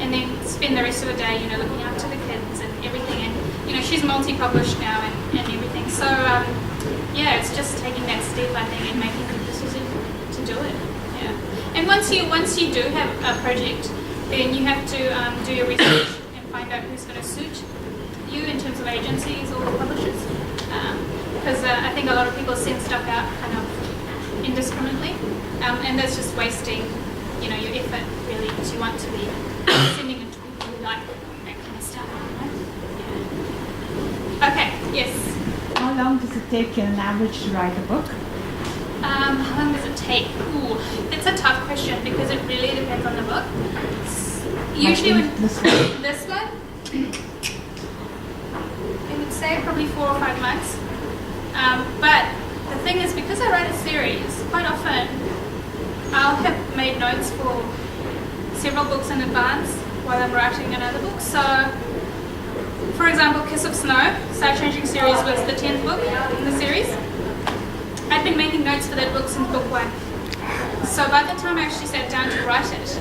and then spend the rest of the day, looking after the kids and everything. And she's multi-published now and everything. So yeah, it's just taking that step, I think, and making the decision to do it. Yeah. And once you do have a project, then you have to do your research and find out who's going to suit you in terms of agencies or publishers. Because I think a lot of people send stuff out kind of indiscriminately, and that's just wasting, your effort really, because you want to be sending it to people who like that kind of stuff. Yeah. Okay. Yes. How long does it take on average to write a book? How long does it take? Ooh, that's a tough question because it really depends on the book. Usually when this one, I would say probably 4 or 5 months. But the thing is, because I write a series, quite often I'll have made notes for several books in advance while I'm writing another book. So, for example, Kiss of Snow, Archangels series was the 10th book in the series. I'd been making notes for that book since book 1. So by the time I actually sat down to write it,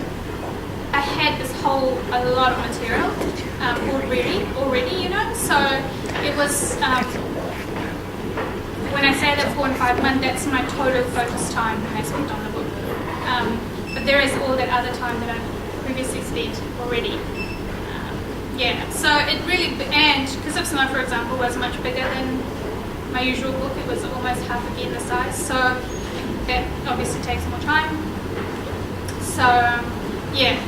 I had a lot of material already, So it was, when I say that 4 and 5 months, that's my total focus time when I spent on the book. But there is all that other time that I've previously spent already. Yeah, so it really, and Kiss of Snow, for example, was much bigger than my usual book. It was almost half again the size, so that obviously takes more time. So yeah,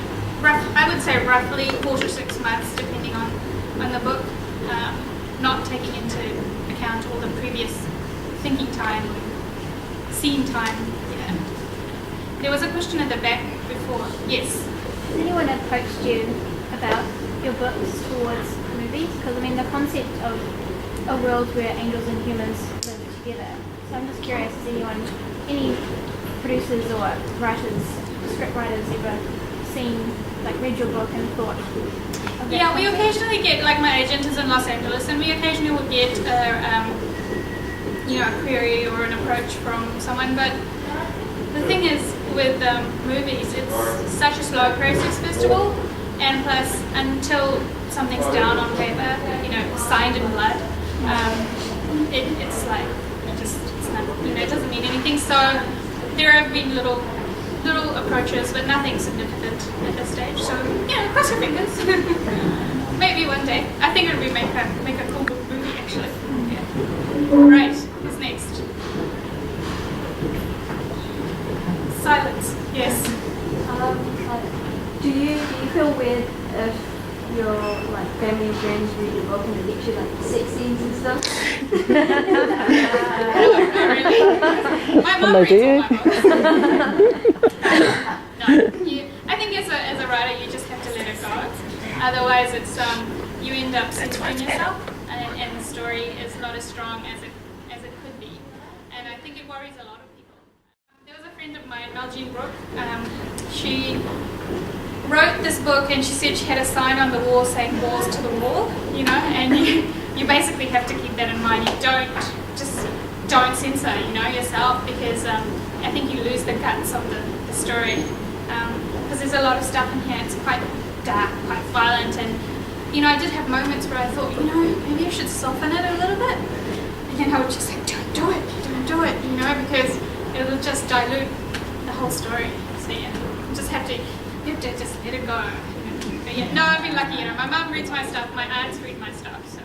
I would say roughly 4 to 6 months, depending on the book, not taking into account all the previous thinking time, scene time. Yeah. There was a question at the back before. Yes. Has anyone approached you about your books towards movies? Because the concept of a world where angels and humans live together. So I'm just curious, has any producers or writers, script writers ever read your book and thought of Yeah, we occasionally get, my agent is in Los Angeles, and we occasionally will get a query or an approach from someone, but the thing is with movies, it's such a slow process, first of all, and plus until something's down on paper, signed in blood, it's not, it doesn't mean anything. So there have been little approaches, but nothing significant at this stage. So cross your fingers. Maybe one day. I think it would make a cool movie actually. Yeah. Right. Who's next? Silence. Yes. Do you feel weird if your family and friends read your book and they get you sex scenes and stuff? Not really. My mom reads all my books. No. I think as a writer you just have to let it go. Otherwise it's you end up censoring yourself, and the story is not as strong as it could be. And I think it worries a lot of people. There was a friend of mine, Meljean Brooke. She wrote this book, and she said she had a sign on the wall saying "balls to the wall," and you basically have to keep that in mind. You don't censor, yourself, because I think you lose the guts of the story. Because there's a lot of stuff in here. It's quite dark, quite violent, and I did have moments where I thought, maybe I should soften it a little bit, and then I would just say, don't do it, because it will just dilute the whole story. So yeah, you have to just let it go. But yeah, no, I've been lucky. My mum reads my stuff, my aunts read my stuff, so.